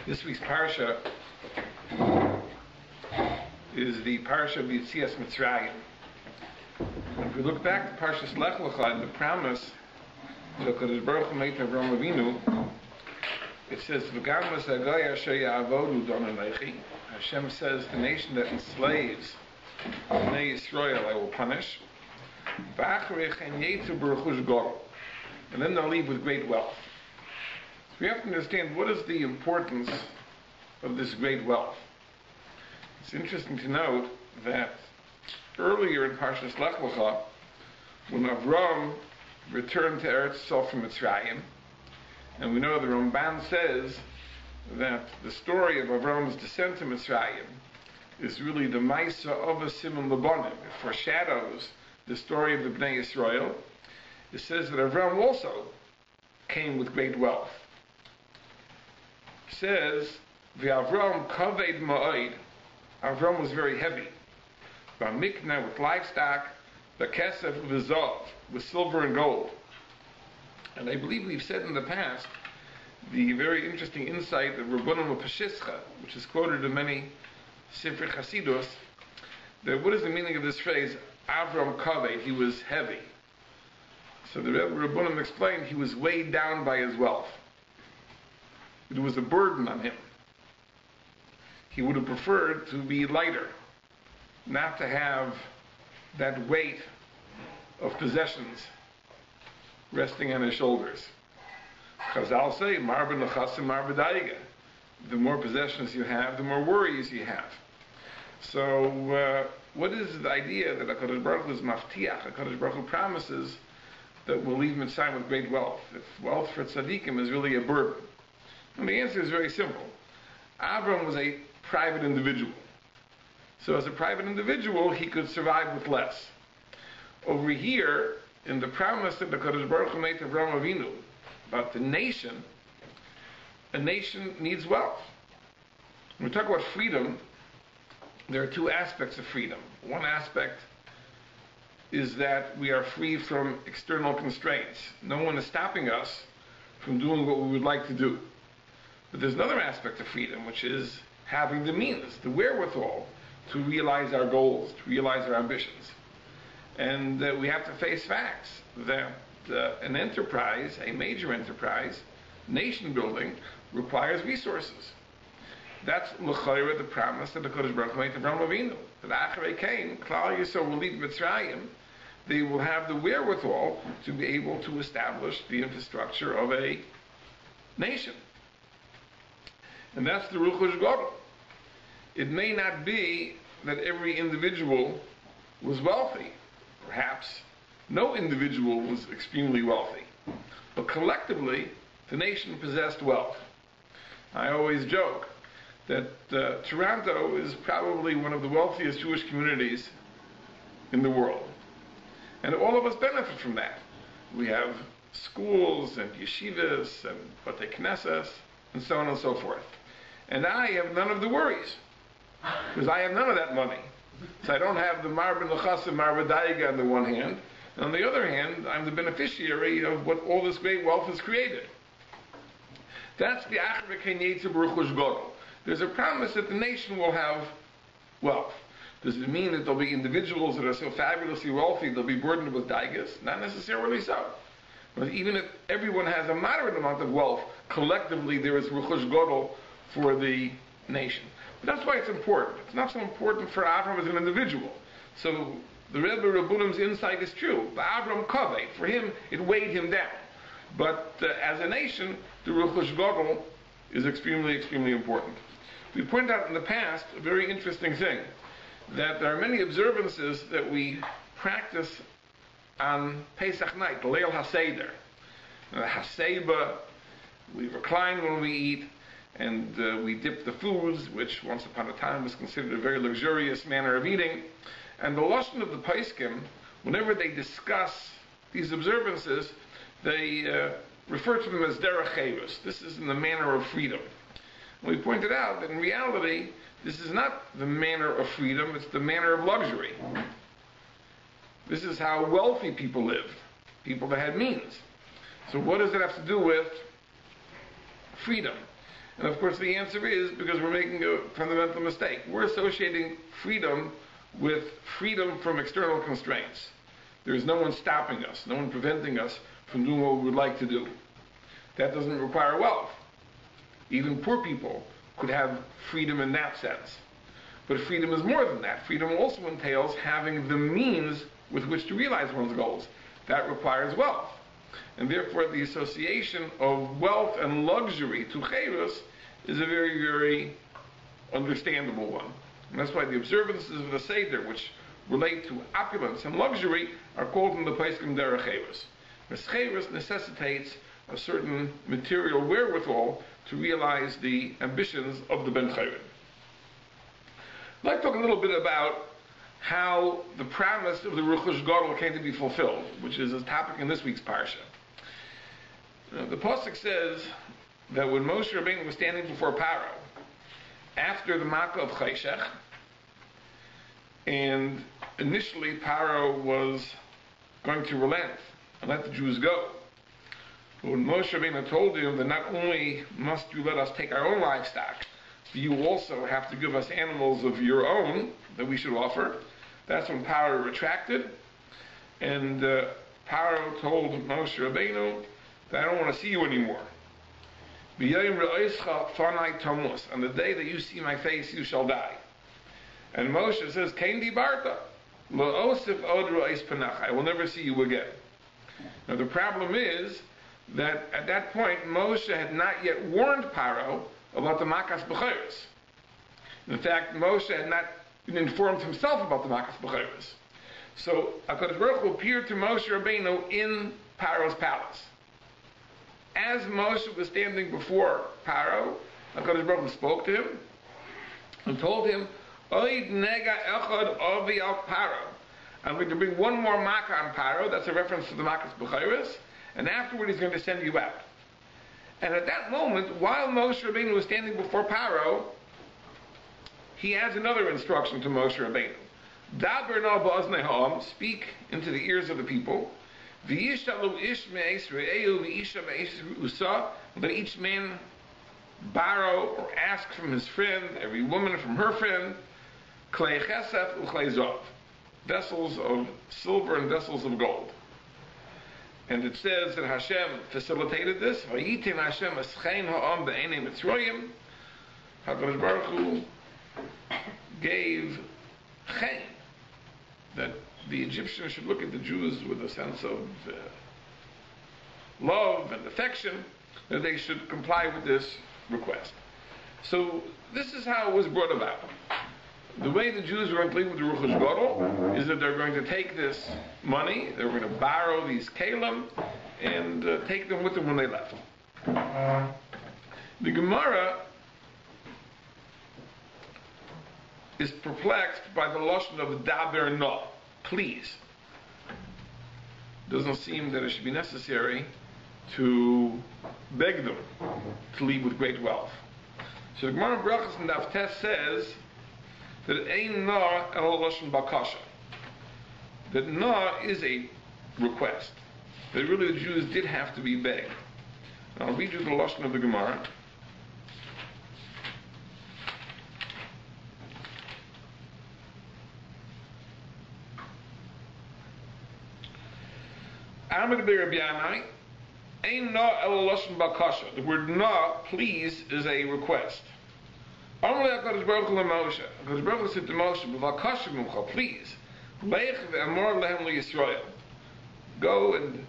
This week's PARSHA is the PARSHA of Yetzias Mitzrayim. If we look back to PARSHA Lech Lecha and the promise that HaKadosh Baruch Hu made to Avraham Avinu, it says, "V'gam v'sagay asher ya'avodu donanechi." Hashem says, "The nation that enslaves Bnei Yisrael I will punish. V'acharech en yetzu b'rechush gadol." And then they'll leave with great wealth. So we have to understand what is the importance of this great wealth. It's interesting to note that earlier in Parshas Lech Lecha, when Avram returned to Eretz Yisrael from Mitzrayim, and we know the Ramban says that the story of Avram's descent to Mitzrayim is really the Maisa of a Simon Labanim. It foreshadows the story of the Bnei Yisrael. It says that Avram also came with great wealth. It says, "V'Avram kaved ma'od." Avram was very heavy. V'amikna, with livestock, v'kesef v'zav, with silver and gold. And I believe we've said in the past the very interesting insight of Rabbanim Peshischa, which is quoted in many Sifrei Chasidus, that what is the meaning of this phrase, Avram kaved, he was heavy. So the Rabbanim explained he was weighed down by his wealth. It was a burden on him. He would have preferred to be lighter, not to have that weight of possessions resting on his shoulders. Chazal say, "Mar b'nechasim, mar b'daiga." The more possessions you have, the more worries you have. So, what is the idea that HaKadosh Baruch Hu is maftiach? HaKadosh Baruch Hu promises that we'll leave Mitzrayim with great wealth. If wealth for tzaddikim is really a burden. And the answer is very simple. Avram was a private individual. So as a private individual, he could survive with less. Over here, in the promise that the HaKadosh Baruch Hu made to Avraham Avinu about the nation, a nation needs wealth. When we talk about freedom, there are two aspects of freedom. One aspect is that we are free from external constraints. No one is stopping us from doing what we would like to do. But there's another aspect of freedom, which is having the means, the wherewithal to realize our goals, to realize our ambitions. And we have to face facts that an enterprise, a major enterprise, nation building, requires resources. That's l'chayra, the promise that the Kodesh Baruch Hu made to Avraham Avinu. That Acharei Kain, Klal Yisrael will leave Mitzrayim. They will have the wherewithal to be able to establish the infrastructure of a nation. And that's the Ruchush Gadol. It may not be that every individual was wealthy. Perhaps no individual was extremely wealthy. But collectively, the nation possessed wealth. I always joke that Toronto is probably one of the wealthiest Jewish communities in the world. And all of us benefit from that. We have schools and yeshivas and batei knesses and so on and so forth. And I have none of the worries, because I have none of that money. So I don't have the mar b'nechasim, mar b'daiga on the one hand, and on the other hand, I'm the beneficiary of what all this great wealth has created. That's the acharei kain yetzu b'rechush gadol. There's a promise that the nation will have wealth. Does it mean that there'll be individuals that are so fabulously wealthy they'll be burdened with daigas? Not necessarily so. But even if everyone has a moderate amount of wealth, collectively there is rechush gadol for the nation. But that's why it's important. It's not so important for Avram as an individual. So the Rebbe Rabunim's insight is true. The Avram kaved, for him it weighed him down. But as a nation, the rechush gadol is extremely, extremely important. We pointed out in the past a very interesting thing, that there are many observances that we practice on Pesach night, the Leil HaSeder. The Haseba, we recline when we eat, and we dip the foods, which once upon a time was considered a very luxurious manner of eating. And the Lashon of the Paiskim, whenever they discuss these observances, they refer to them as Darchei. This is in the manner of freedom. And we pointed out that in reality, this is not the manner of freedom, it's the manner of luxury. This is how wealthy people lived, people that had means. So what does it have to do with freedom? And of course the answer is because we're making a fundamental mistake. We're associating freedom with freedom from external constraints. There's no one stopping us, no one preventing us from doing what we would like to do. That doesn't require wealth. Even poor people could have freedom in that sense. But freedom is more than that. Freedom also entails having the means with which to realize one's goals. That requires wealth. And therefore the association of wealth and luxury to cherus is a very, very understandable one. And that's why the observances of the Seder, which relate to opulence and luxury, are called in the Poskim Darchei. Because cherus necessitates a certain material wherewithal to realize the ambitions of the Ben Chayrin. I'd like to talk a little bit about how the promise of the Ruchush Gadol came to be fulfilled, which is a topic in this week's Parsha. The Pasuk says that when Moshe Rabbeinu was standing before Paro, after the Makkah of Chayshech, and initially Paro was going to relent and let the Jews go. But when Moshe Rabbeinu told him that not only must you let us take our own livestock, but you also have to give us animals of your own that we should offer, that's when Paro retracted, and Paro told Moshe Rabbeinu that I don't want to see you anymore. On the day that you see my face, you shall die. And Moshe says, Kain dibarta, la'osif od ra'is panach, I will never see you again. Now the problem is that at that point Moshe had not yet warned Paro about the Makas B'chayros. In fact, Moshe had not informed himself about the Makas B'chayros. So HaKadosh Baruch Hu appeared to Moshe Rabbeinu in Paro's palace. As Moshe was standing before Paro, HaKadosh Baruch Hu spoke to him and told him, Oid nega echad avi al Paro. I'm going to bring one more Makkah on Paro. That's a reference to the Makas B'chayros. And afterward he's going to send you out. And at that moment, while Moshe Rabbeinu was standing before Paro, he adds another instruction to Moshe Rabbeinu. Daber na ba'oznei ha'am, speak into the ears of the people. V'yishtalu ish me'es re'eu v'isha me'es ru'usa. Let each man borrow or ask from his friend, every woman from her friend, klei chesef u'klei zov, vessels of silver and vessels of gold. And it says that Hashem facilitated this. Vayitin Hashem eschein ha'am be'enei Mitzrayim. HaKadosh Baruch Hu gave chen, that the Egyptians should look at the Jews with a sense of love and affection, that they should comply with this request. So this is how it was brought about. The way the Jews were going to live with the Ruchush Gadol is that they're going to take this money, they're going to borrow these kalim, and take them with them when they left. The Gemara is perplexed by the lashon of daber na, please. Doesn't seem that it should be necessary to beg them to leave with great wealth. So the Gemara Brachas and Daf says that ein na el lashon bakasha, that na is a request, that really the Jews did have to be begged. And I'll read you the lashon of the Gemara. The word na, please, is a request. HaKadosh Baruch Hu said to Moshe, please, go and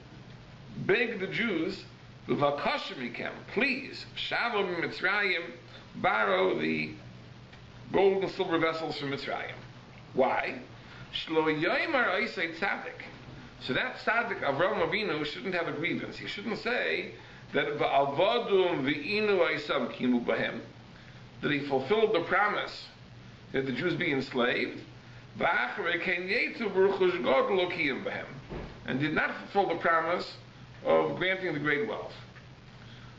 beg the Jews, please, borrow the gold and silver vessels from Mitzrayim. Why? So that tzaddik Avraham Avinu shouldn't have a grievance. He shouldn't say that that he fulfilled the promise that the Jews be enslaved, and did not fulfill the promise of granting the great wealth.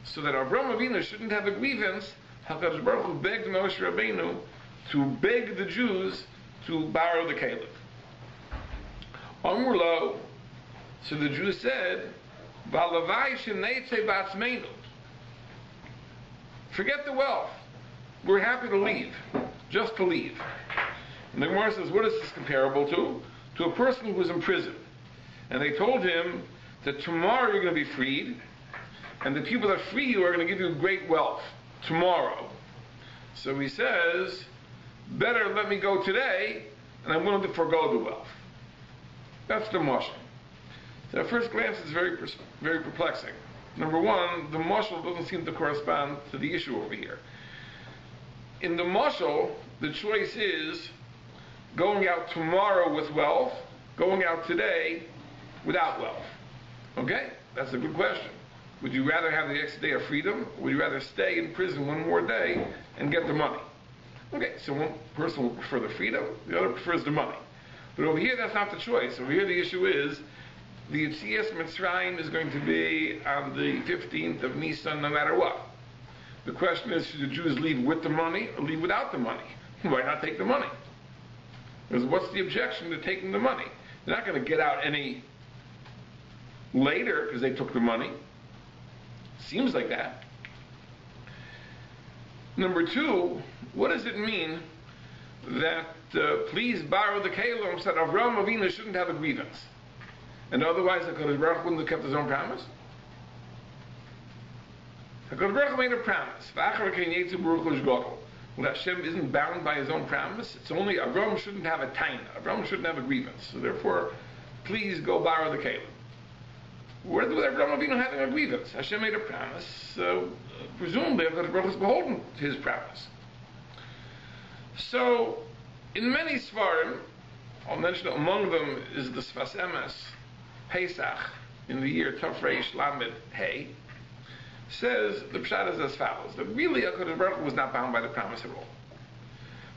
So that Avraham Avinu shouldn't have a grievance. HaKadosh Baruch Hu begged Moshe Rabbeinu to beg the Jews to borrow the caliph. Amr lo, so the Jews said, Forget the wealth. We're happy to leave, just to leave. And the Gemara says, what is this comparable to? To a person who was in prison. And they told him that tomorrow you're going to be freed, and the people that free you are going to give you great wealth tomorrow. So he says, better let me go today, and I'm willing to forego the wealth. That's the mashal. So at first glance, it's very perplexing. Number one, the mashal doesn't seem to correspond to the issue over here. In the mashal, the choice is going out tomorrow with wealth, going out today without wealth. Okay? That's a good question. Would you rather have the next day of freedom, or would you rather stay in prison one more day and get the money? Okay, so one person will prefer the freedom, the other prefers the money. But over here, that's not the choice. Over here, the issue is the Yetzias Mitzrayim is going to be on the 15th of Nisan no matter what. The question is, should the Jews leave with the money or leave without the money? Why not take the money? Because what's the objection to taking the money? They're not going to get out any later because they took the money. Seems like that. Number two, what does it mean that please borrow the Kalim said Avraham Avinu shouldn't have a grievance? And otherwise, HaKadosh Baruch Hu wouldn't have kept his own promise? HaKadosh Baruch Hu made a promise. Well, Hashem isn't bound by his own promise. It's only Avraham shouldn't have a taina. Avraham shouldn't have a grievance. So therefore, please go borrow the Kalim. Where did Avraham Avinu having a grievance? Hashem made a promise. So presumably, HaKadosh Baruch Hu is beholden to his promise. So, in many Svarim, I'll mention among them is the Sfas Emes, Pesach, in the year Tafreish Lamed Hey, says, the Pshat is as follows, that really HaKadosh Baruch Hu was not bound by the promise at all.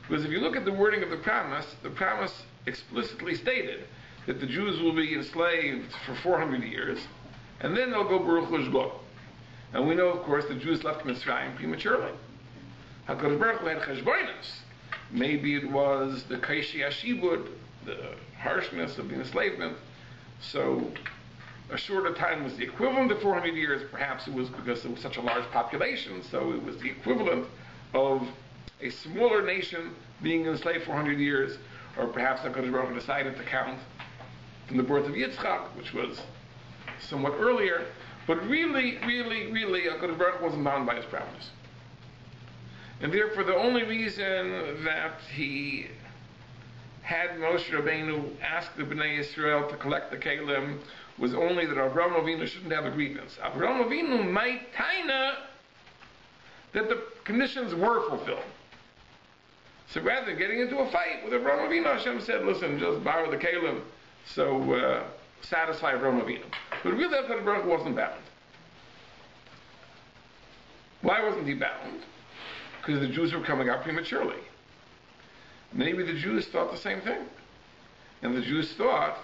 Because if you look at the wording of the promise explicitly stated that the Jews will be enslaved for 400 years, and then they'll go Baruch Hu. And we know, of course, the Jews left Mitzrayim prematurely. HaKadosh Baruch Hu had cheshbonos. Maybe it was the Kaishi Ashibud, the harshness of the enslavement. So a shorter time was the equivalent of 400 years. Perhaps it was because it was such a large population, so it was the equivalent of a smaller nation being enslaved for 400 years. Or perhaps HaKadosh Baruch Hu decided to count from the birth of Yitzchak, which was somewhat earlier. But really, HaKadosh Baruch Hu wasn't bound by his promise. And therefore, the only reason that he had Moshe Rabbeinu ask the Bnei Yisrael to collect the Kalim was only that Avraham Avinu shouldn't have a grievance. Avraham Avinu might taina that the conditions were fulfilled. So rather than getting into a fight with Avraham Avinu, Hashem said, listen, just borrow the Kalim, so satisfy Avraham Avinu. But really, HaKadosh Baruch Hu wasn't bound. Why wasn't he bound? Because the Jews were coming out prematurely. Maybe the Jews thought the same thing. And the Jews thought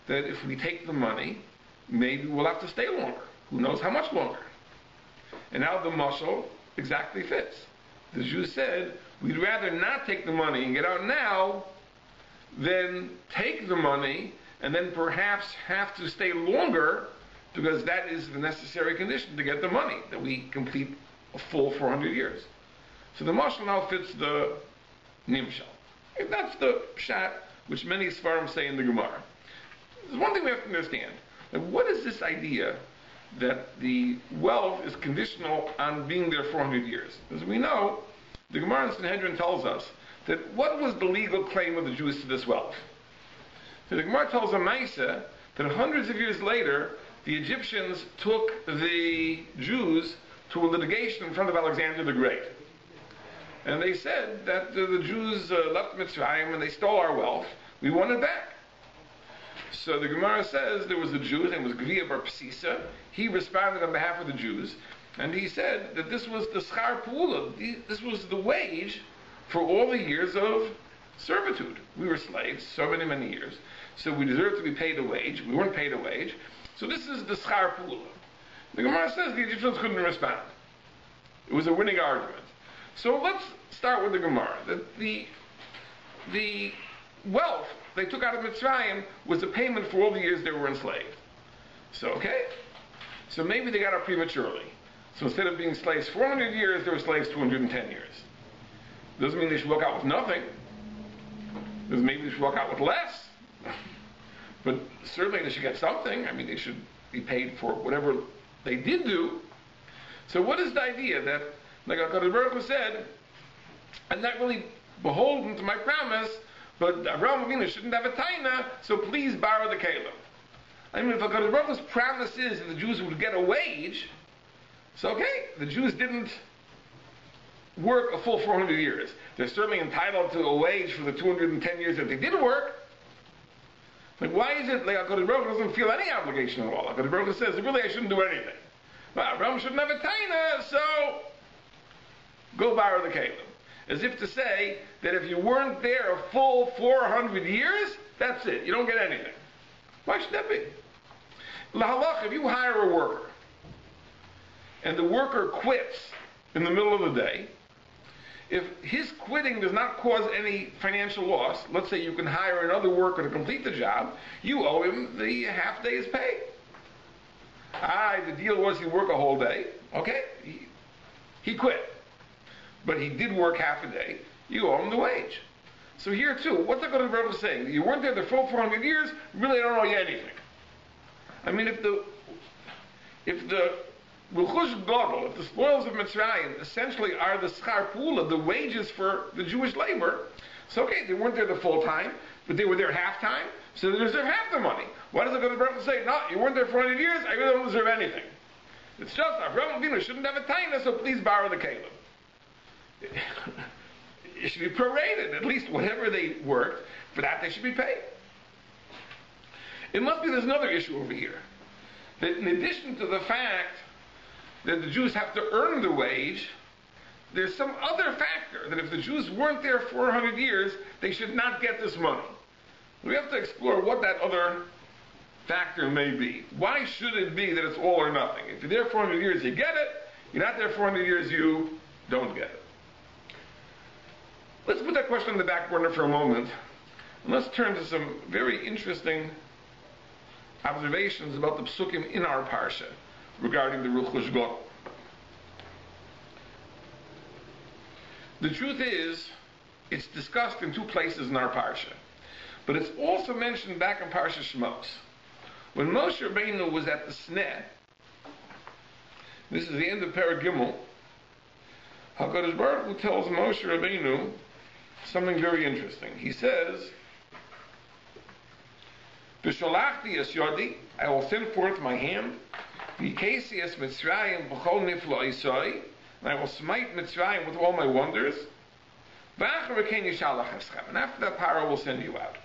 that if we take the money, maybe we'll have to stay longer. Who knows how much longer? And now the mashal exactly fits. The Jews said, we'd rather not take the money and get out now than take the money and then perhaps have to stay longer, because that is the necessary condition to get the money, that we complete a full 400 years. So the mashal now fits the nimshal. And that's the pshat which many Sfarim say in the Gemara. There's one thing we have to understand. Like, what is this idea that the wealth is conditional on being there 400 years? As we know, the Gemara in Sanhedrin tells us that what was the legal claim of the Jews to this wealth? So the Gemara tells a Maisa that hundreds of years later, the Egyptians took the Jews to a litigation in front of Alexander the Great. And they said that the Jews left Mitzrayim and they stole our wealth. We want it back. So the Gemara says there was a Jew, his name was Gviya bar Psisa. He responded on behalf of the Jews, and he said that this was the schar pula. This was the wage for all the years of servitude. We were slaves so many years, so we deserved to be paid a wage. We weren't paid a wage, so this is the schar pula. The Gemara says the Egyptians couldn't respond. It was a winning argument. So let's start with the Gemara. That the wealth they took out of Mitzrayim was a payment for all the years they were enslaved. So, okay? So maybe they got out prematurely. So instead of being slaves 400 years, they were slaves 210 years. Doesn't mean they should walk out with nothing. Doesn't mean they should walk out with less. But certainly they should get something. I mean, they should be paid for whatever they did do. So what is the idea that, like HaKadosh Baruch Hu said, I'm not really beholden to my promise, but Avraham Avinu shouldn't have a taina, so please borrow the kelim. I mean, if HaKadosh Baruch Hu's promise is that the Jews would get a wage, so okay, the Jews didn't work a full 400 years. They're certainly entitled to a wage for the 210 years that they did work. Like, why is it like HaKadosh Baruch Hu doesn't feel any obligation at all? HaKadosh Baruch Hu says, really, I shouldn't do anything. Well, Abraham shouldn't have a taina, so go borrow the kelim. As if to say that if you weren't there a full 400 years, that's it. You don't get anything. Why should that be? Lahalach, if you hire a worker, and the worker quits in the middle of the day, if his quitting does not cause any financial loss, let's say you can hire another worker to complete the job, you owe him the half day's pay. The deal was he work a whole day. Okay, he quit. But he did work half a day. You owe him the wage. So here too, what's the HaKadosh Baruch Hu saying? You weren't there the full 400 years, really I don't owe you anything. I mean, if the Ruchush Gadol, if the spoils of Mitzrayim essentially are the schar pula, the wages for the Jewish labor, so okay, they weren't there the full time, but they were there half time, so they deserve half the money. Why does the HaKadosh Baruch Hu say, no, you weren't there for 100 years, I really don't deserve anything? It's just, Avraham Avinu shouldn't have a taina, so please borrow the kelim. It should be prorated, at least whatever they worked, for that they should be paid. It must be there's another issue over here. That in addition to the fact that the Jews have to earn the wage, there's some other factor, that if the Jews weren't there 400 years, they should not get this money. We have to explore what that other factor may be. Why should it be that it's all or nothing? If you're there 400 years, you get it. You're not there 400 years, you don't get it. Let's put that question on the back burner for a moment, and let's turn to some very interesting observations about the psukim in our parsha regarding the Ruchush Gadol. The truth is, it's discussed in two places in our parsha, but it's also mentioned back in Parsha Shemot. When Moshe Rabbeinu was at the Sneh, this is the end of Perek Gimel, HaKadosh Baruch Hu tells Moshe Rabbeinu something very interesting. He says, V'sholachti es yodi, I will send forth my hand, v'kesi es Mitzrayim b'chol niflo isoi, and I will smite Mitzrayim with all my wonders, v'achar v'ken yishalach eschem, and after that Paro will send you out.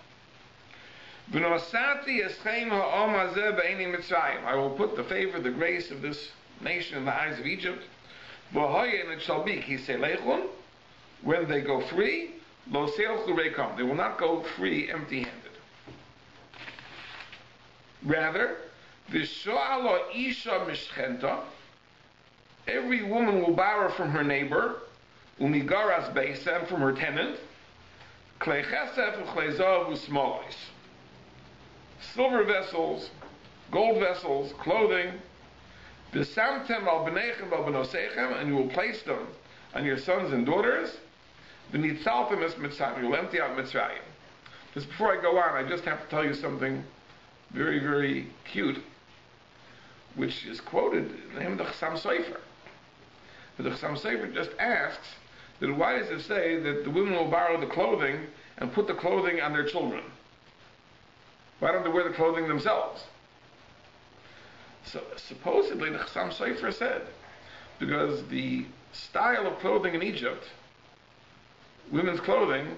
V'nosati eschem ha'om hazeh b'eini Mitzrayim, I will put the favor, the grace of this nation in the eyes of Egypt, v'hoye, and it shall be, ki selechun, when they go free, lo seilchu reikam, they will not go free empty-handed. Rather, v'sho'alo isha mishchenta, every woman will borrow from her neighbor, umigaras beisa, from her tenant, klei chesef u'klei zav u'smolis, silver vessels, gold vessels, clothing, v'samtem al b'neichem al b'nosechem, and you will place them on your sons and daughters, v'nitzaltem es Mitzrayim, you will empty out Mitzrayim. Just before I go on, I just have to tell you something very, very cute, which is quoted in the name of the Chassam Sofer. But the Chassam Sofer just asks that why does it say that the women will borrow the clothing and put the clothing on their children? Why don't they wear the clothing themselves? So supposedly the Chassam Sofer said, because the style of clothing in Egypt, women's clothing,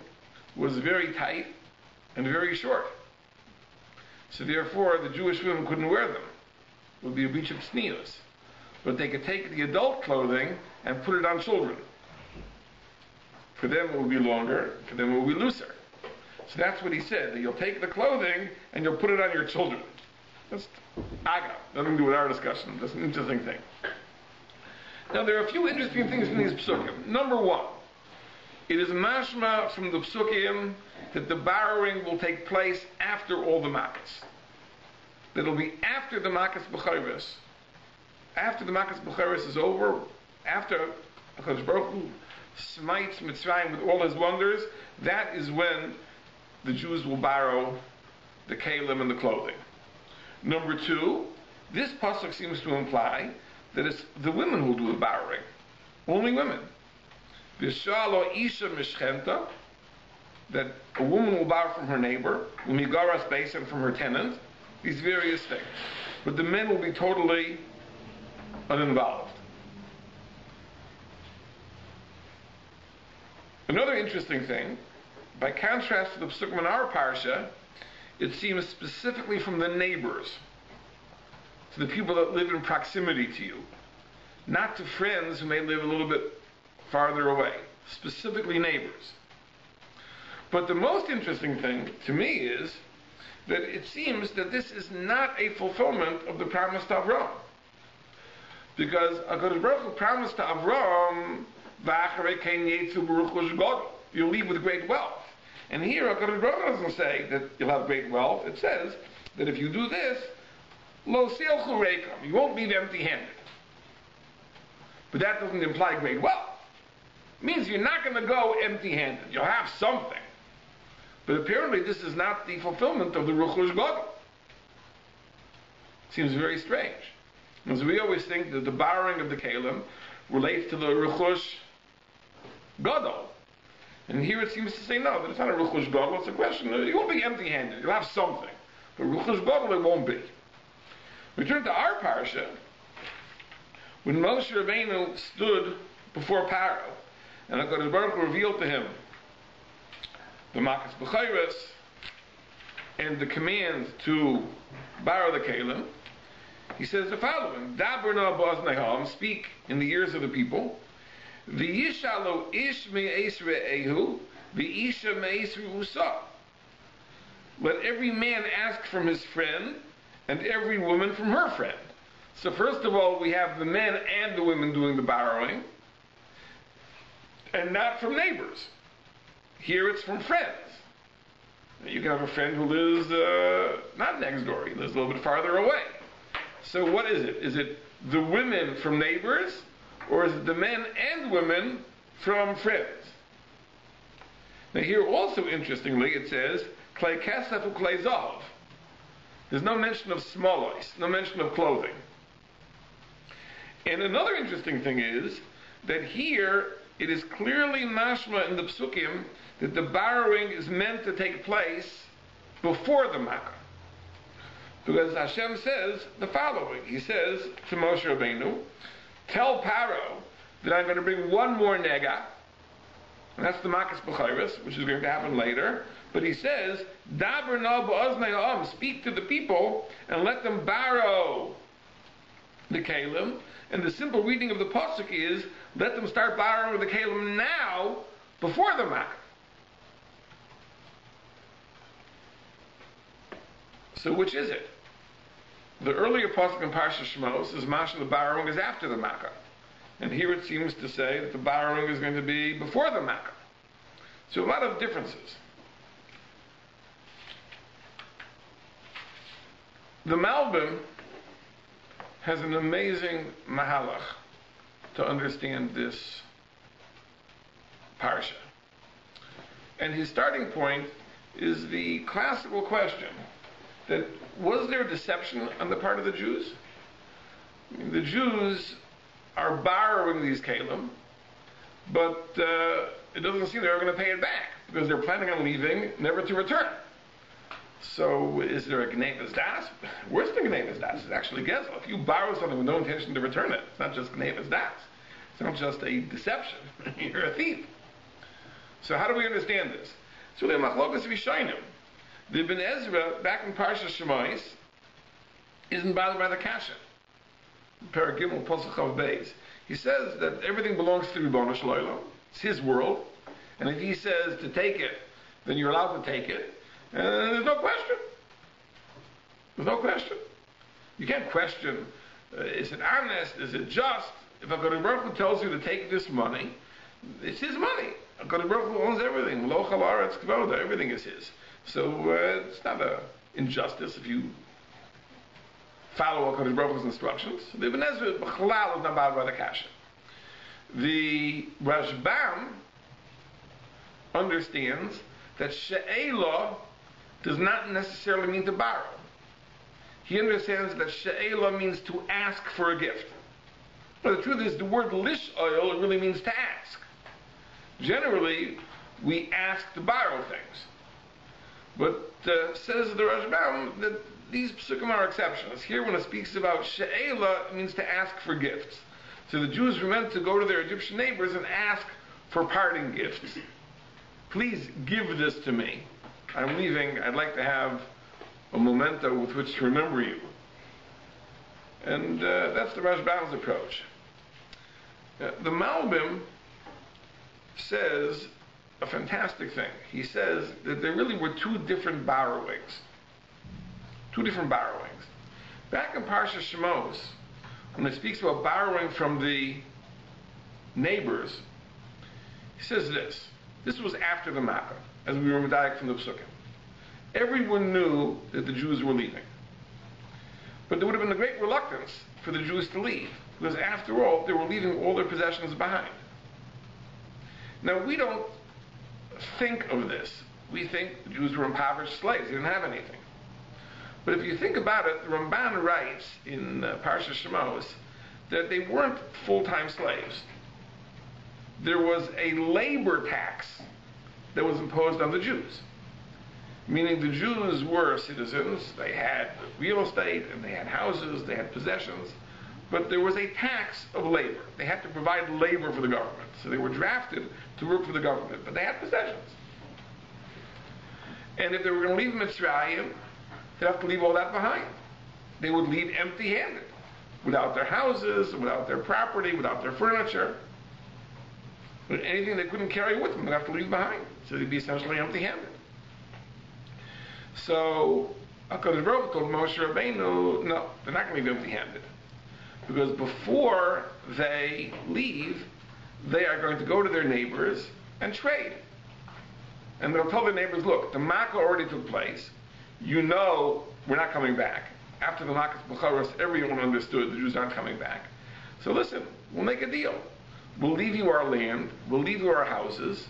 was very tight and very short. So therefore, the Jewish women couldn't wear them. It would be a breach of tznius. But they could take the adult clothing and put it on children. For them it would be longer, for them it would be looser. So that's what he said, that you'll take the clothing and you'll put it on your children. That's aga, nothing to do with our discussion. That's an interesting thing. Now there are a few interesting things in these psukim. Number one, it is mashma from the psukim that the borrowing will take place after all the makas. That it'll be after the makas b'chayvus after the Makas B'cheres is over, after HaKadosh Baruch Hu smites Mitzrayim with all his wonders, that is when the Jews will borrow the kalim and the clothing. Number two, this pasuk seems to imply that it's the women who do the borrowing. Only women. V'shalo isha mishchenta, that a woman will borrow from her neighbor, umigaras beisan from her tenant, these various things. But the men will be totally uninvolved. Another interesting thing, by contrast to the Pesukim in our Parsha, it seems specifically from the neighbors, to the people that live in proximity to you, not to friends who may live a little bit farther away, specifically neighbors. But the most interesting thing to me is that it seems that this is not a fulfillment of the promise to Avraham. Because HaKadosh Baruch Hu promised to Avraham, you'll leave with great wealth. And here HaKadosh Baruch Hu doesn't say that you'll have great wealth. It says that if you do this, lo seilchu reikam, you won't leave empty-handed. But that doesn't imply great wealth. It means you're not going to go empty-handed. You'll have something. But apparently this is not the fulfillment of the Ruchush Gadol. Seems very strange. Because we always think that the borrowing of the kalim relates to the Ruchush Gadol. And here it seems to say no, that it's not a Ruchush Gadol, it's a question. You won't be empty-handed, you'll have something. But Ruchush Gadol it won't be. We turn to our Parsha. When Moshe Rabbeinu stood before Paro, and HaKadosh Baruch Hu revealed to him the Makas B'cheres and the command to borrow the kalim, he says the following: Daber na b'oznei, speak in the ears of the people. V'yishalu ish me'es re'ehu, v'isha me'es re'usa. Let every man ask from his friend, and every woman from her friend. So first of all, we have the men and the women doing the borrowing, and not from neighbors. Here it's from friends. You can have a friend who lives not next door, he lives a little bit farther away. So what is it? Is it the women from neighbors, or is it the men and women from friends? Now here also, interestingly, it says, klei kesef u'klei zahav. There's no mention of SHMOS, no mention of clothing. And another interesting thing is that here it is clearly mashma in the psukim that the borrowing is meant to take place before the Makkah. Because Hashem says the following. He says to Moshe Rabbeinu, tell Paro that I'm going to bring one more nega, and that's the Makas B'cheres, which is going to happen later. But he says, Daber na b'oznei ha'am, speak to the people and let them borrow the kalim. And the simple reading of the pasuk is, let them start borrowing the kalim now, before the Makkah. So which is it? The earlier pasuk in PARSHA SHMOS is mashal the borrowing is after the Makkah. And here it seems to say that the borrowing is going to be before the Makkah. So a lot of differences. The Malbim has an amazing mahalach to understand this parsha. And his starting point is the classical question that was there deception on the part of the Jews? I mean, the Jews are borrowing these kalim, but it doesn't seem they're going to pay it back because they're planning on leaving, never to return. So is there a Gnevas Das? Worse than Gnevas Das. It's actually Gezel. If you borrow something with no intention to return it, it's not just Gnevas Das. It's not just a deception. You're a thief. So how do we understand this? It's really a machlokas v'shainim. The Ibn Ezra, back in PARSHA SHMOS, isn't bothered by the kasha. Paragimel Posach of Beis. He says that everything belongs to Ribono Shel Olam. It's his world. And if he says to take it, then you're allowed to take it. And there's no question. There's no question. You can't question, is it honest? Is it just? If HaKadosh Baruch Hu tells you to take this money, it's his money. HaKadosh Baruch Hu owns everything. Lo chal haaretz kvoda, everything is his. So it's not an injustice if you follow HaKadosh Baruch Hu's instructions. The Ibn Ezra b'chalal is not bothered by the kasha. The Rashbam understands that she'ela does not necessarily mean to borrow. He understands that she'ela means to ask for a gift. But the truth is, the word lish'oil really means to ask. Generally, we ask to borrow things. But says the Rashbam that these psukim are exceptions. Here, when it speaks about she'ela, it means to ask for gifts. So the Jews were meant to go to their Egyptian neighbors and ask for parting gifts. Please give this to me. I'm leaving. I'd like to have a memento with which to remember you. And that's the Rashbam's approach. The Malbim says a fantastic thing. He says that there really were two different borrowings. Two different borrowings. Back in PARSHA SHMOS, when it speaks about borrowing from the neighbors, he says this. This was after the Makkah, as we were medayek from the Psukim. Everyone knew that the Jews were leaving. But there would have been a great reluctance for the Jews to leave, because after all, they were leaving all their possessions behind. Now, we don't think of this. We think the Jews were impoverished slaves. They didn't have anything. But if you think about it, the Ramban writes in PARSHA SHMOS that they weren't full-time slaves. There was a labor tax that was imposed on the Jews. Meaning the Jews were citizens, they had real estate, and they had houses, they had possessions, but there was a tax of labor. They had to provide labor for the government. So they were drafted to work for the government, but they had possessions. And if they were going to leave Mitzrayim, they'd have to leave all that behind. They would leave empty-handed, without their houses, without their property, without their furniture. But anything they couldn't carry with them, they'd have to leave behind. So they'd be essentially empty-handed. So HaKadosh Baruch Hu told Moshe Rabbeinu, no, they're not going to be empty-handed. Because before they leave, they are going to go to their neighbors and trade. And they'll tell their neighbors, look, the Makkah already took place. You know we're not coming back. After the Makkah's B'charos, everyone understood the Jews aren't coming back. So listen, we'll make a deal. We'll leave you our land, we'll leave you our houses,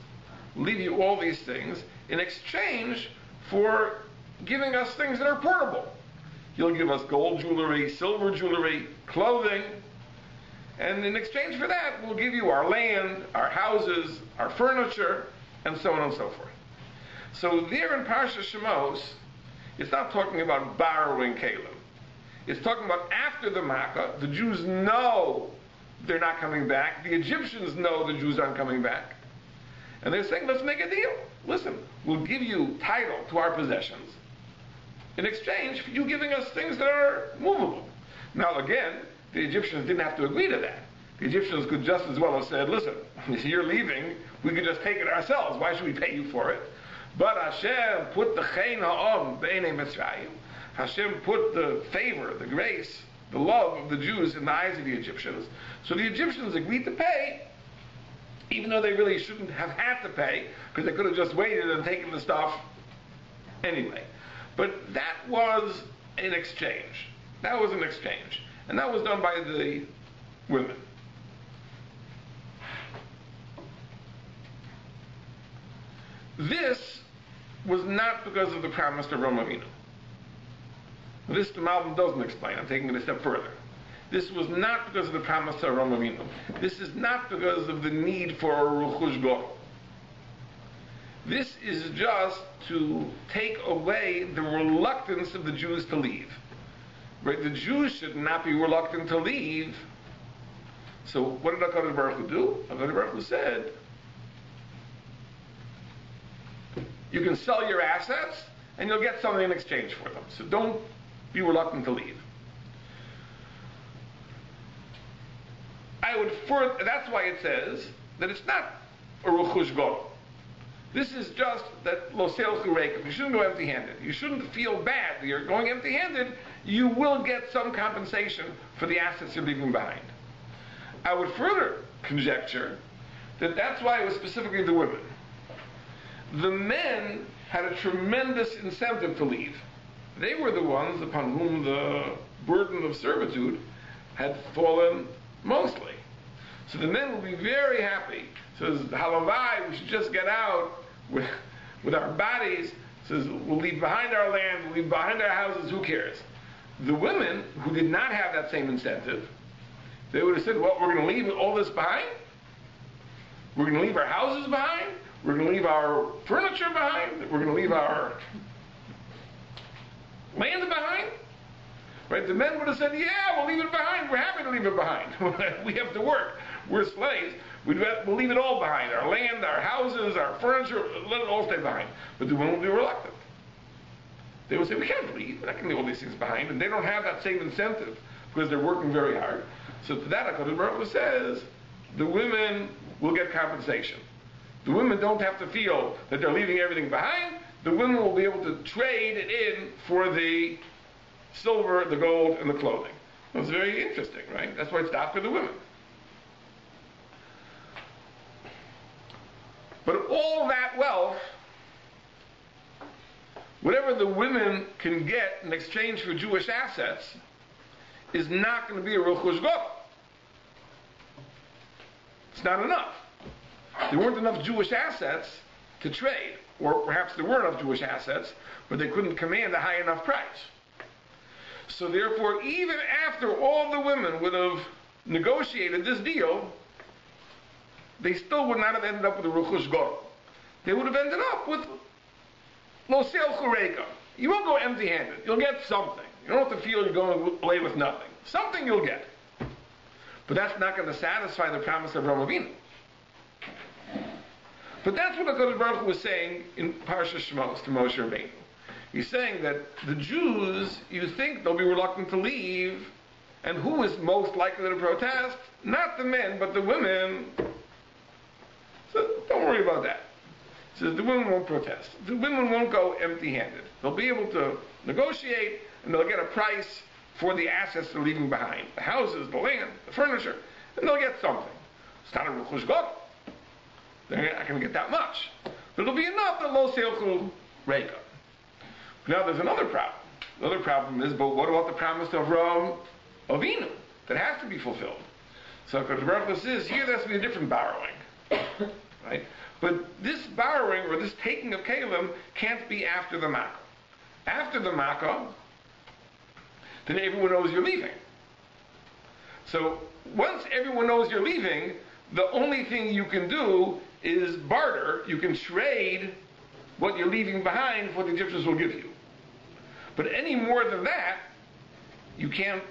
we'll leave you all these things in exchange for giving us things that are portable. You'll give us gold jewelry, silver jewelry, clothing, and in exchange for that, we'll give you our land, our houses, our furniture, and so on and so forth. So there in PARSHA SHMOS, it's not talking about borrowing Caleb. It's talking about after the Makkah, the Jews know they're not coming back. The Egyptians know the Jews aren't coming back. And they're saying, let's make a deal. Listen, we'll give you title to our possessions in exchange for you giving us things that are movable. Now again, the Egyptians didn't have to agree to that. The Egyptians could just as well have said, listen, you're leaving, we could just take it ourselves. Why should we pay you for it? But Hashem put the chen ha'om b'einei Mitzrayim. Hashem put the favor, the grace, the love of the Jews in the eyes of the Egyptians. So the Egyptians agreed to pay, even though they really shouldn't have had to pay, because they could have just waited and taken the stuff anyway. But that was an exchange. That was an exchange. And that was done by the women. This was not because of the promise to Avraham Avinu. This the Malbim doesn't explain. I'm taking it a step further. This was not because of the promise to Avraham Avinu. This is not because of the need for a ruchush gadol. This is just to take away the reluctance of the Jews to leave. Right? The Jews should not be reluctant to leave. So what did HaKadosh Baruch Hu do? HaKadosh Baruch Hu said, you can sell your assets and you'll get something in exchange for them. So don't be reluctant to leave. That's why it says that it's not a ruchush gadol. This is just that lo seilchu reikim. You shouldn't go empty-handed. You shouldn't feel bad that you're going empty-handed. You will get some compensation for the assets you're leaving behind. I would further conjecture that that's why it was specifically the women. The men had a tremendous incentive to leave. They were the ones upon whom the burden of servitude had fallen mostly. So the men will be very happy. Says, halavai, we should just get out with our bodies. Says, we'll leave behind our land, we'll leave behind our houses, who cares? The women who did not have that same incentive, they would have said, well, we're going to leave all this behind? We're going to leave our houses behind? We're going to leave our furniture behind? We're going to leave our land behind? Right? The men would have said, yeah, we'll leave it behind. We're happy to leave it behind. We have to work. We're slaves. We'll leave it all behind. Our land, our houses, our furniture, let it all stay behind. But the women would be reluctant. They would say, we can't leave. We're not going to leave all these things behind. And they don't have that same incentive because they're working very hard. So to that, HaKadosh Baruch Hu says, the women will get compensation. The women don't have to feel that they're leaving everything behind. The women will be able to trade it in for the silver, the gold, and the clothing. That's very interesting, right? That's why it's not for the women. But all that wealth, whatever the women can get in exchange for Jewish assets, is not going to be a Ruchush Gadol. It's not enough. There weren't enough Jewish assets to trade, or perhaps there were enough Jewish assets, but they couldn't command a high enough price. So therefore, even after all the women would have negotiated this deal, they still would not have ended up with a Ruchush Gadol. They would have ended up with Lo Seil Chureka. You won't go empty-handed. You'll get something. You don't have to feel you're going away with nothing. Something you'll get. But that's not going to satisfy the promise of Avraham Avinu. But that's what HaKadosh Baruch Hu was saying in PARSHA SHMOT to Moshe Rabbeinu. He's saying that the Jews, you think they'll be reluctant to leave, and who is most likely to protest? Not the men, but the women. So don't worry about that. So the women won't protest. The women won't go empty-handed. They'll be able to negotiate, and they'll get a price for the assets they're leaving behind. The houses, the land, the furniture, and they'll get something. It's not a Ruchush Gadol. They're not going to get that much. But it'll be enough that Lo Seil Chureka. Now there's another problem. Another problem is, but what about the promise of Avraham Avinu that has to be fulfilled? So HaKadosh Baruch Hu says, here there has to be a different borrowing. Right? But this borrowing, or this taking of Kalim, can't be after the Makkah. After the Makkah, then everyone knows you're leaving. So once everyone knows you're leaving, the only thing you can do is barter. You can trade what you're leaving behind for what the Egyptians will give you. But any more than that, you can't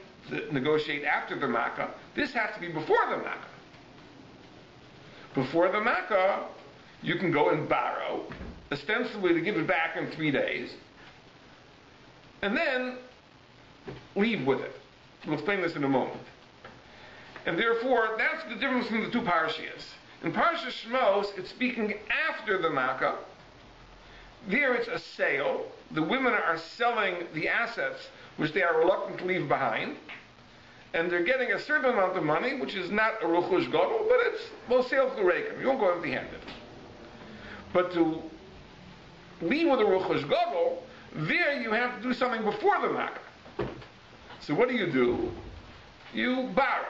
negotiate after the Makkah. This has to be before the Makkah. Before the Makkah, you can go and borrow, ostensibly to give it back in 3 days, and then leave with it. We'll explain this in a moment. And therefore, that's the difference between the two parshias. In PARSHA SHMOS, it's speaking after the Makkah. There it's a sale. The women are selling the assets which they are reluctant to leave behind. And they're getting a certain amount of money, which is not a Ruchush Gadol, but it's Lo Seil Chureka. You won't go empty-handed. But to leave with a Ruchush Gadol, there you have to do something before the Makkah. So what do? You borrow.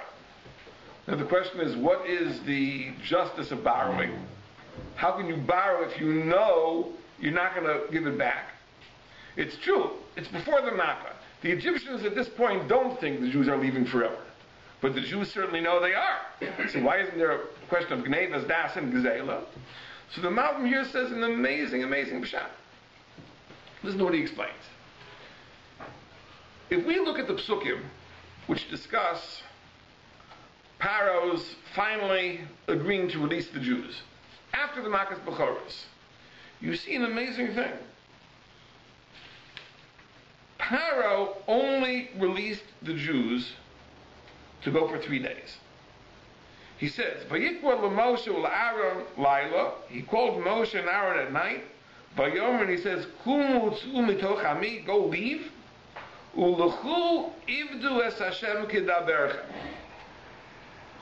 Now the question is, what is the justice of borrowing? How can you borrow if you know you're not going to give it back? It's true. It's before the Makkah. The Egyptians at this point don't think the Jews are leaving forever. But the Jews certainly know they are. So why isn't there a question of Gnevas, Das, and Gezela? So the Malbim here says an amazing, amazing pshat. Listen to what he explains. If we look at the Psukim, which discuss Paro's finally agreeing to release the Jews, after the Makkah's Bechoros, you see an amazing thing. Paro only released the Jews to go for 3 days. He says, Vayikra l'Moshe u'l'Aaron Laila. He called Moshe and Aaron at night. Vayomer, and he says, Kumu tz'u mitoch ami, go leave. U'lechu ivdu es Hashem kedaberchem.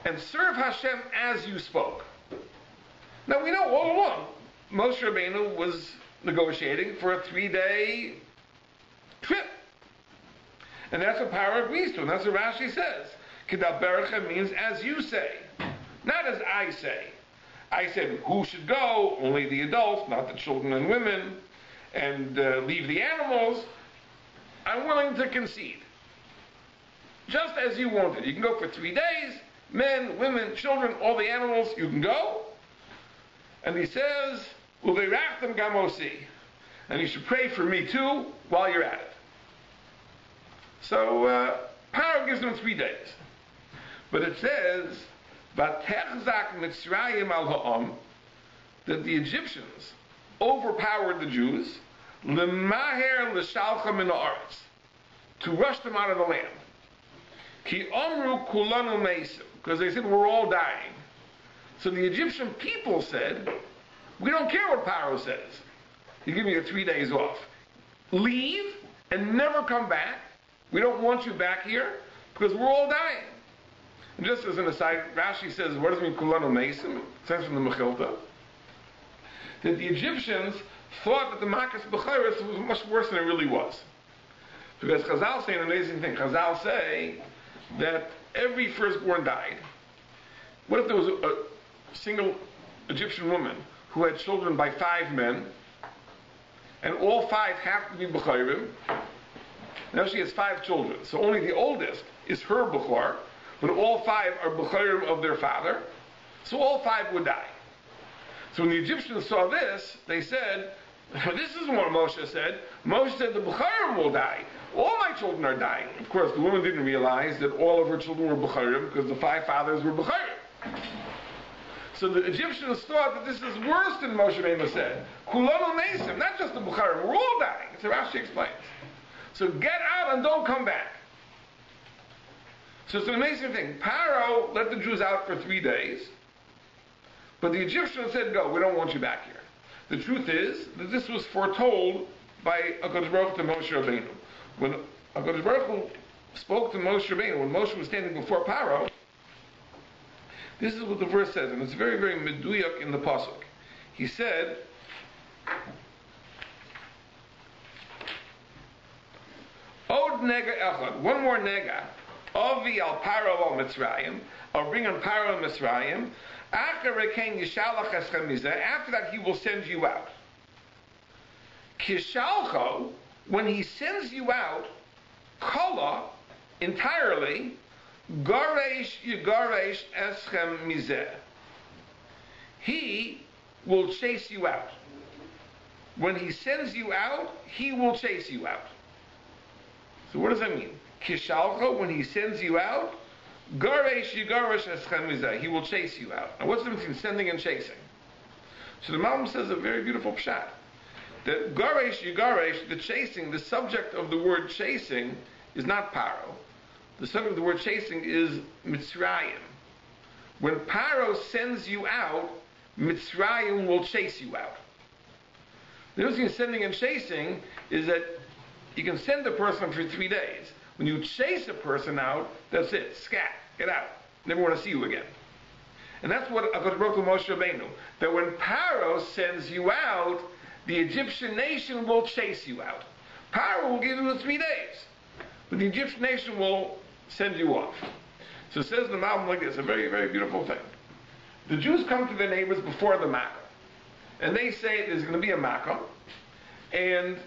And serve Hashem as you spoke. Now we know all along, Moshe Rabbeinu was negotiating for a 3-day trip. And that's what Paro agrees to, and that's what Rashi says. Kedabercha means as you say, not as I say. I said who should go? Only the adults, not the children and women, and leave the animals. I'm willing to concede. Just as you wanted. You can go for 3 days, men, women, children, all the animals, you can go. And he says, Uveirachtem gamosi. And you should pray for me too while you're at it. So Paro gives them 3 days. But it says, Vatechzak Mitzrayim al ha'am, that the Egyptians overpowered the Jews, Lemaher l'shalcha min ha'aretz, to rush them out of the land. Ki omru kulanu meisim, because they said we're all dying. So the Egyptian people said, we don't care what Paro says. You give me your 3 days off. Leave and never come back. We don't want you back here because we're all dying. And just as an aside, Rashi says, what does it mean kulanu meisim? It says from the Mechilta that the Egyptians thought that the Makas B'chayris was much worse than it really was. Because Chazal say an amazing thing. Chazal say that every firstborn died. What if there was a single Egyptian woman who had children by 5 men, and all 5 have to be B'chayrim? Now she has 5 children, so only the oldest is her B'chor, but all 5 are B'chayrim of their father, so all 5 would die. So when the Egyptians saw this, they said, this isn't what Moshe said. Moshe said the B'chayrim will die. All my children are dying. Of course, the woman didn't realize that all of her children were B'chayrim because the 5 fathers were B'chayrim. So the Egyptians thought that this is worse than Moshe Rabbeinu said. Kulanu meisim, not just the B'chayrim, we're all dying. So Rashi explains. So get out and don't come back. So it's an amazing thing. Paro let the Jews out for 3 days, but the Egyptians said, go, we don't want you back here. The truth is that this was foretold by HaKadosh Baruch Hu to Moshe Rabbeinu. When HaKadosh Baruch Hu spoke to Moshe Rabbeinu, when Moshe was standing before Paro, this is what the verse says, and it's very, very meduyak in the pasuk. He said, Od nega echad, one more nega, Avi al Paro al Mitzrayim, I'll bring on Paro al Mitzrayim, after that he will send you out. Kishalcho, when he sends you out, Kala, entirely, Garesh Yigaresh Eschem Mizeh. He will chase you out. When he sends you out, he will chase you out. So what does that mean? Kishalcho, when he sends you out, Garesh Yigaresh Eschem Mizeh. He will chase you out. Now what's the difference between sending and chasing? So the Malbim says a very beautiful pshat. That Garesh Yigaresh, the chasing, the subject of the word chasing is not Paro. The subject of the word chasing is Mitzrayim. When Paro sends you out, Mitzrayim will chase you out. The difference between sending and chasing is that you can send a person for 3 days. When you chase a person out, that's it. Scat. Get out. Never want to see you again. And that's what HaKadosh Baruch Hu Moshe Rabbeinu. That when Paro sends you out, the Egyptian nation will chase you out. Paro will give you 3 days. But the Egyptian nation will send you off. So it says in the Malbim like this, a very, very beautiful thing. The Jews come to their neighbors before the Makkah. And they say there's going to be a Makkah. And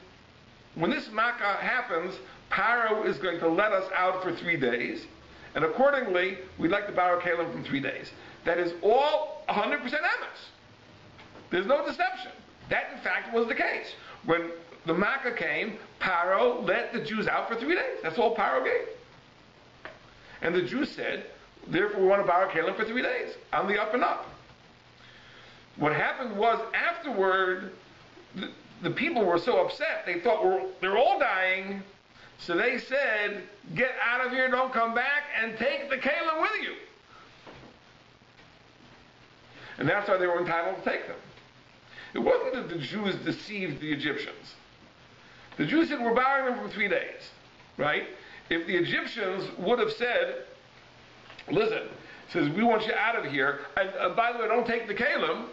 when this Makkah happens, Paro is going to let us out for 3 days. And accordingly, we'd like to borrow Kalim from 3 days. That is all 100% emes. There's no deception. That, in fact, was the case. When the Makkah came, Paro let the Jews out for 3 days. That's all Paro gave. And the Jews said, therefore we want to borrow Kalim for 3 days. On the up and up. What happened was, afterward, the people were so upset, they thought they're all dying. So they said, get out of here, don't come back, and take the Kalim with you. And that's why they were entitled to take them. It wasn't that the Jews deceived the Egyptians. The Jews said, we're borrowing them for 3 days. Right? If the Egyptians would have said, listen, says, we want you out of here, and by the way, don't take the Kalim,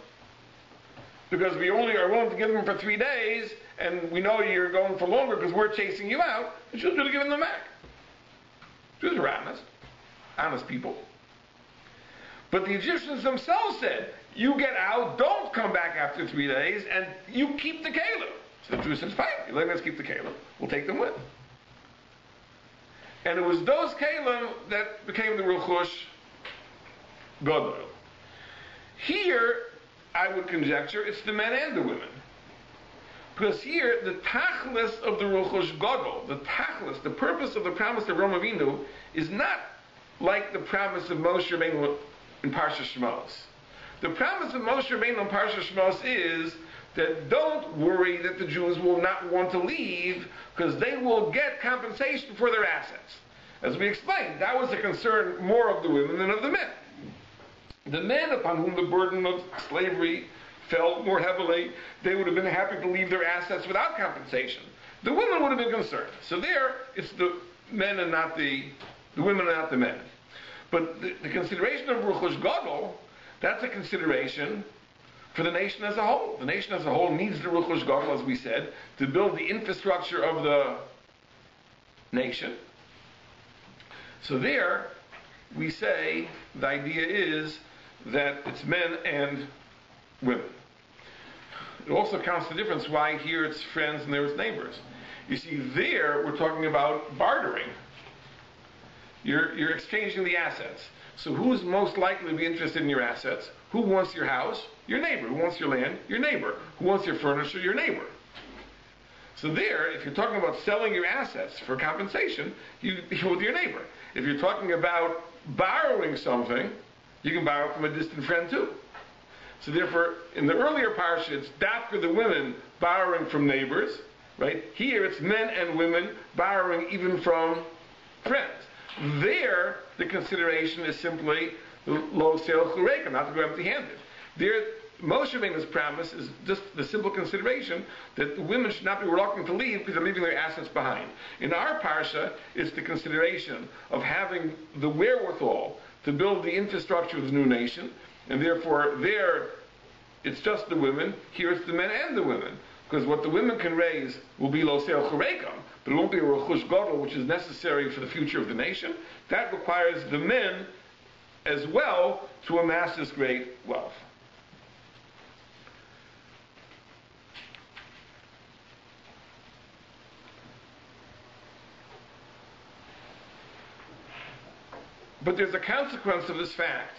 because we only are willing to give them for 3 days, and we know you're going for longer because we're chasing you out, the Jews would have given them back. Jews were honest people. But the Egyptians themselves said, you get out, don't come back after 3 days, and you keep the Caleb. So the Jews said, fine, you let us keep the Caleb. We'll take them with. And it was those Caleb that became the Ruchush Gadol. Here, I would conjecture, it's the men and the women. Because here, the tachlis of the Ruchush Gadol, the tachlis, the purpose of the promise of Avraham Avinu, is not like the promise of Moshe Rabbeinu in PARSHA SHMOS. The promise of Moshe Rabbeinu in PARSHA SHMOS is that don't worry that the Jews will not want to leave, because they will get compensation for their assets. As we explained, that was a concern more of the women than of the men. The men upon whom the burden of slavery fell more heavily, they would have been happy to leave their assets without compensation. The women would have been concerned. So there, it's the men and not the women and not the men. But the consideration of Ruchush Gadol, that's a consideration for the nation as a whole. The nation as a whole needs the Ruchush Gadol, as we said, to build the infrastructure of the nation. So there, we say the idea is that it's men and women. It also counts the difference why here it's friends and there it's neighbors. You see, there we're talking about bartering. You're exchanging the assets. So who's most likely to be interested in your assets? Who wants your house? Your neighbor. Who wants your land? Your neighbor. Who wants your furniture? Your neighbor. So there, if you're talking about selling your assets for compensation, you deal with your neighbor. If you're talking about borrowing something, you can borrow from a distant friend too. So therefore, in the earlier parsha, it's dafka the women borrowing from neighbors, right? Here, it's men and women borrowing even from friends. There, the consideration is simply lo seil chureka, not to go empty-handed. There, Moshe Rabbeinu's promise is just the simple consideration that the women should not be reluctant to leave because they're leaving their assets behind. In our parsha, it's the consideration of having the wherewithal to build the infrastructure of the new nation, and therefore there, it's just the women. Here, it's the men and the women. Because what the women can raise will be lo seil chureka, but it won't be a Ruchush Gadol, which is necessary for the future of the nation. That requires the men as well to amass this great wealth. But there's a consequence of this fact.